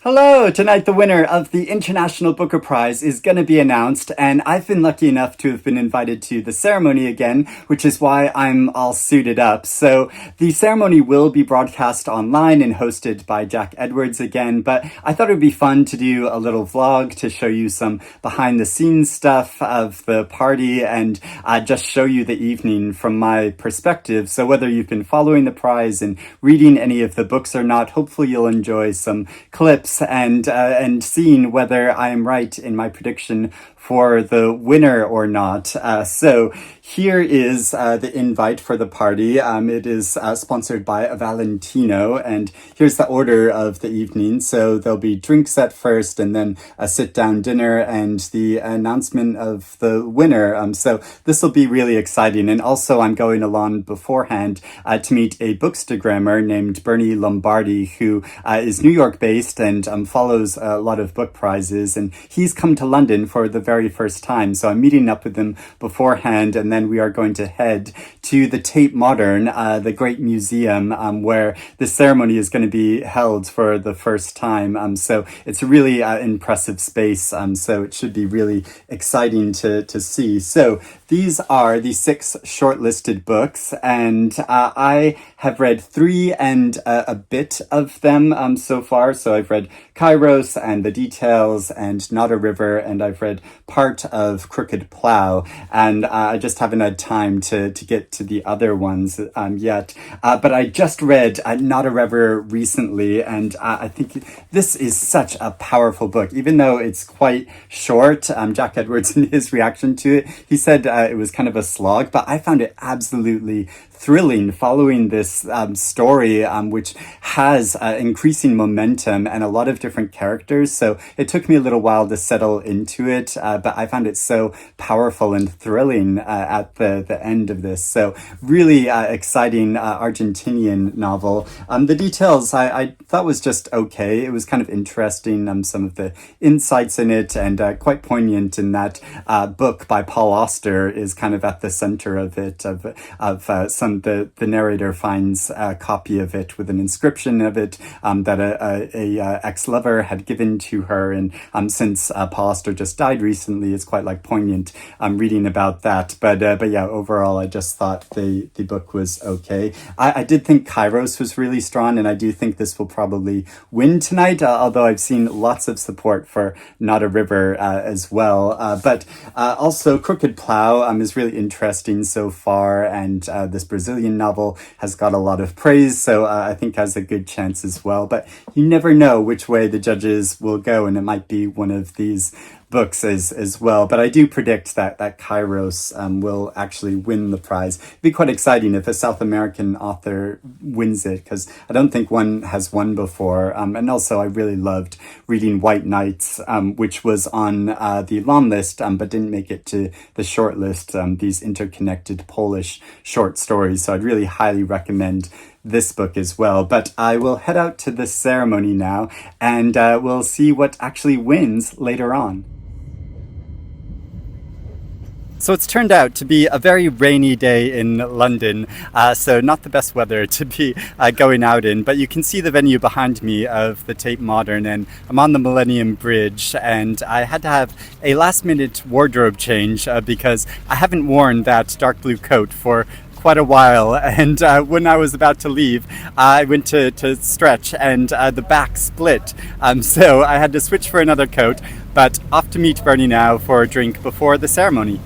Hello! Tonight, the winner of the International Booker Prize is going to be announced, and I've been lucky enough to have been invited to the ceremony again, which is why I'm all suited up. So, the ceremony will be broadcast online and hosted by Jack Edwards again, but I thought it would be fun to do a little vlog to show you some behind the scenes stuff of the party and just show you the evening from my perspective. So, whether you've been following the prize and reading any of the books or not, hopefully you'll enjoy some clips and seeing whether I am right in my prediction for the winner or not. So here is the invite for the party. It is sponsored by Valentino, and here's the order of the evening. So there'll be drinks at first, and then a sit-down dinner, and the announcement of the winner. So this will be really exciting. And also I'm going along beforehand to meet a bookstagrammer named Bernie Lombardi, who is New York-based and follows a lot of book prizes, and he's come to London for the very first time. So I'm meeting up with him beforehand, and then we are going to head to the Tate Modern, the great museum where the ceremony is going to be held for the first time. So it's a really impressive space. So it should be really exciting to see. So these are the 6 shortlisted books, and I have read 3 and a bit of them so far. So I've read Kairos and The Details and Not a River, and I've read part of Crooked Plow, and I just haven't had time to get to the other ones yet. But I just read Not a River recently, and I think this is such a powerful book. Even though it's quite short, Jack Edwards, in his reaction to it, he said it was kind of a slog, but I found it absolutely thrilling following this story, which has increasing momentum and a lot of different characters. So it took me a little while to settle into it, but I found it so powerful and thrilling at the end of this. So really exciting Argentinian novel. The Details I thought was just okay. It was kind of interesting, some of the insights in it, and quite poignant in that book by Paul Auster is kind of at the center of it, of some the narrator finds a copy of it with an inscription of it that a ex-lover had given to her, and since Paul Auster just died recently, it's quite like poignant reading about that. But yeah, overall I just thought the book was okay. I did think Kairos was really strong, and I do think this will probably win tonight, although I've seen lots of support for Not a River as well. But also Crooked Plow is really interesting so far, and this Brazilian novel has got a lot of praise, so I think has a good chance as well. But you never know which way the judges will go, and it might be one of these books as well. But I do predict that Kairos will actually win the prize. It'd be quite exciting if a South American author wins it, because I don't think one has won before. And also I really loved reading White Nights, which was on the long list, but didn't make it to the short list, these interconnected Polish short stories. So I'd really highly recommend this book as well. But I will head out to the ceremony now, and we'll see what actually wins later on. So it's turned out to be a very rainy day in London, so not the best weather to be going out in, but you can see the venue behind me of the Tate Modern, and I'm on the Millennium Bridge, and I had to have a last-minute wardrobe change because I haven't worn that dark blue coat for quite a while, and when I was about to leave, I went to stretch, and the back split, so I had to switch for another coat. But off to meet Bernie now for a drink before the ceremony.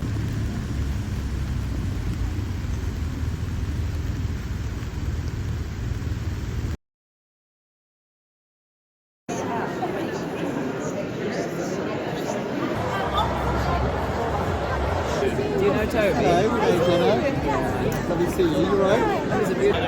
Do you know Toby? Hello, Jenny. Lovely to see you. You all right? That was a beautiful...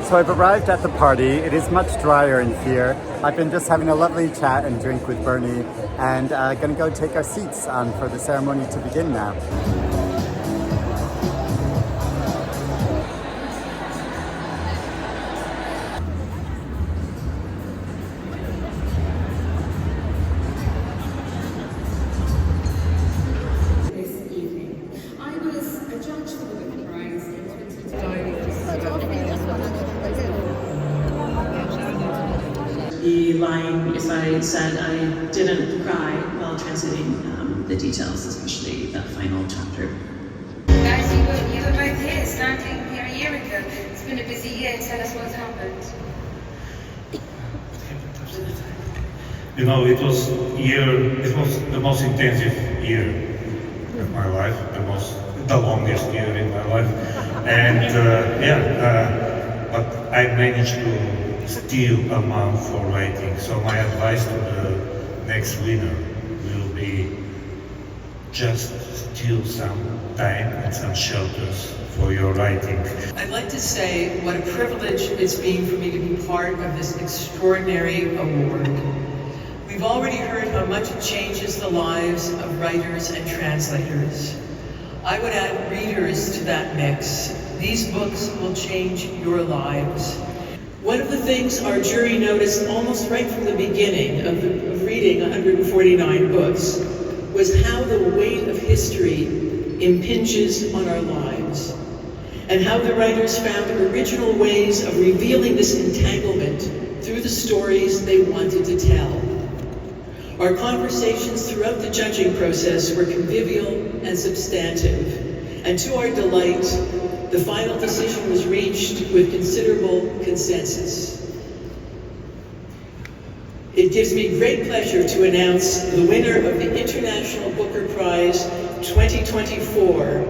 So I've arrived at the party. It is much drier in here. I've been just having a lovely chat and drink with Bernie, and gonna go take our seats for the ceremony to begin now. lying if I said I didn't cry while translating the details, especially that final chapter. Guys, you were both here, standing here a year ago. It's been a busy year. Tell us what's happened. You know, it was the most intensive year of my life, the longest year in my life, and but I managed to steal a month for writing. So my advice to the next winner will be just steal some time and some shelters for your writing. I'd like to say what a privilege it's been for me to be part of this extraordinary award. We've already heard how much it changes the lives of writers and translators. I would add readers to that mix. These books will change your lives. One of the things our jury noticed almost right from the beginning of reading 149 books was how the weight of history impinges on our lives, and how the writers found original ways of revealing this entanglement through the stories they wanted to tell. Our conversations throughout the judging process were convivial and substantive, and to our delight, the final decision was reached with considerable consensus. It gives me great pleasure to announce the winner of the International Booker Prize 2024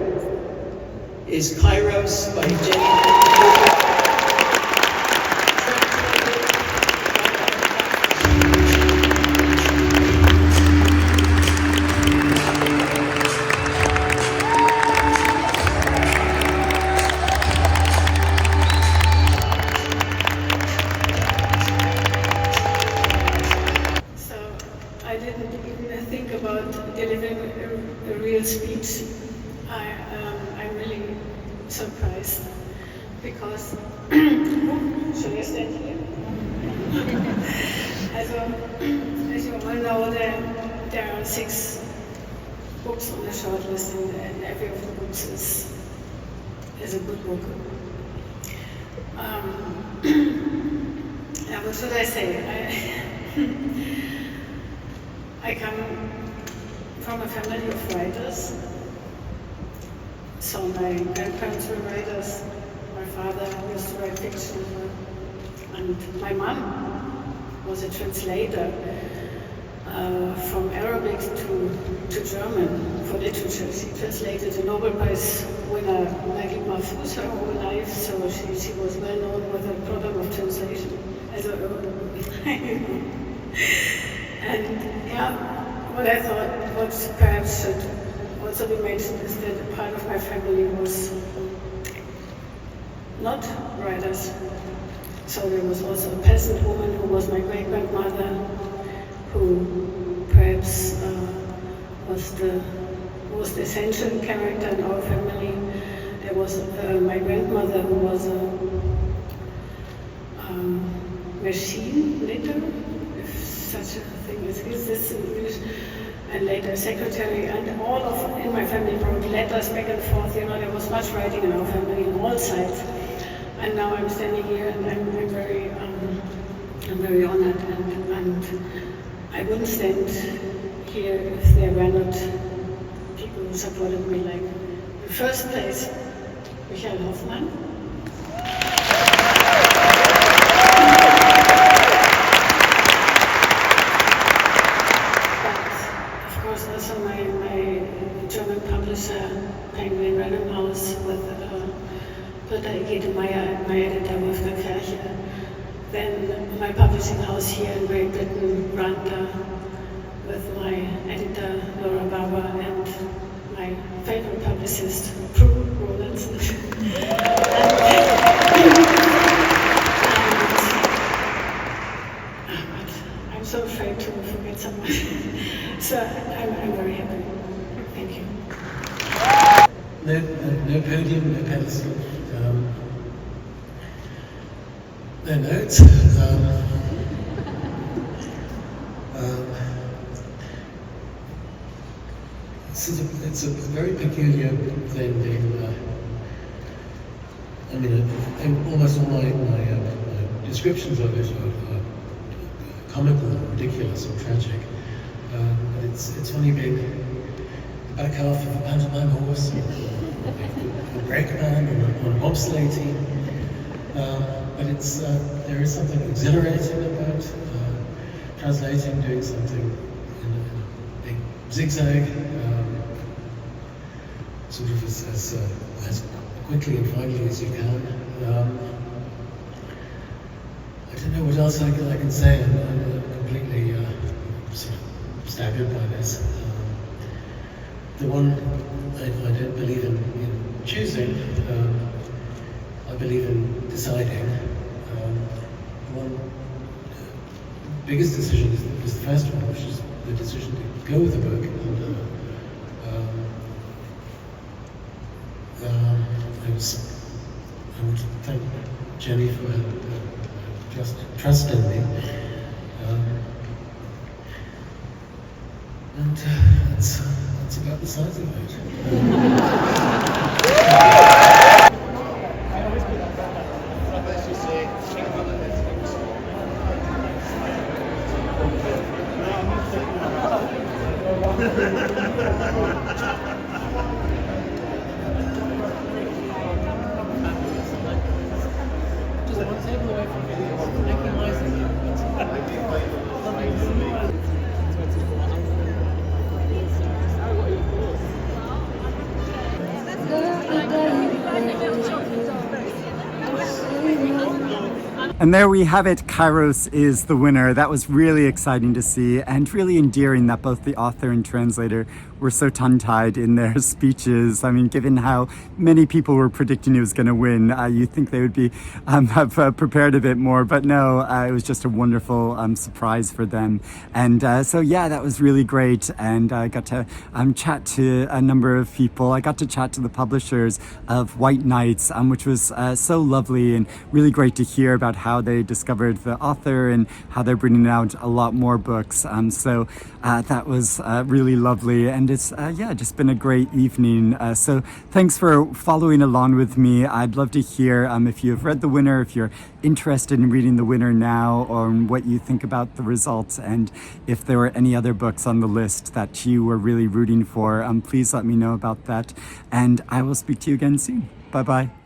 is Kairos by Jenny Erpenbeck. Speech. I'm really surprised because should I stand here? As you all know, there are 6 books on the shortlist, and every of the books is a good book. What should I say? I come from a family of writers. So my grandparents were writers, my father used to write fiction, and my mom was a translator from Arabic to German for literature. She translated the Nobel Prize winner Michael Hofmann her whole life, so she was well known with her problem of translation. And yeah, what I thought, what perhaps should also be mentioned, is that a part of my family was not writers. So there was also a peasant woman who was my great-grandmother, who perhaps was the most essential character in our family. There was my grandmother, who was a machine knitter, if such a thing exists in English, and later secretary, and all of in my family wrote letters back and forth. You know, there was much writing in our family on all sides. And now I'm standing here, and I'm very honored, and I wouldn't stand here if there were not people who supported me. Like, in the first place, Michael Hofmann. Itamar, my editor, Webster, then my publishing house here in Great Britain, Branda, with my editor, Laura Bauer, and my favorite publicist, Lorenz. I'm so afraid to forget someone. So I'm very happy. Thank you. No podium, no pedestal. No notes. It's a very peculiar thing. Almost all my descriptions of it are comical, ridiculous, or tragic. But it's funny being the back half of a pantomime horse, or a brake band, or a bobsleigh team. But there is something exhilarating about translating, doing something in a big zigzag, sort of as quickly and finely as you can. I don't know what else I can say. I'm completely sort of staggered by this. The one I don't believe in choosing. I believe in deciding. One biggest decision is the first one, which is the decision to go with the book. I want to thank Jenny for just trusting me. And that's about the size of it. And there we have it. Kairos is the winner. That was really exciting to see and really endearing that both the author and translator were so tongue-tied in their speeches. I mean, given how many people were predicting he was going to win, you'd think they would be have prepared a bit more. But no, it was just a wonderful surprise for them. And so, yeah, that was really great. And I got to chat to a number of people. I got to chat to the publishers of White Nights, which was so lovely and really great to hear about how they discovered the author and how they're bringing out a lot more books. So that was really lovely. And it's just been a great evening. So thanks for following along with me. I'd love to hear if you've read the winner, if you're interested in reading the winner now, or what you think about the results, and if there were any other books on the list that you were really rooting for. Please let me know about that, and I will speak to you again soon. Bye bye.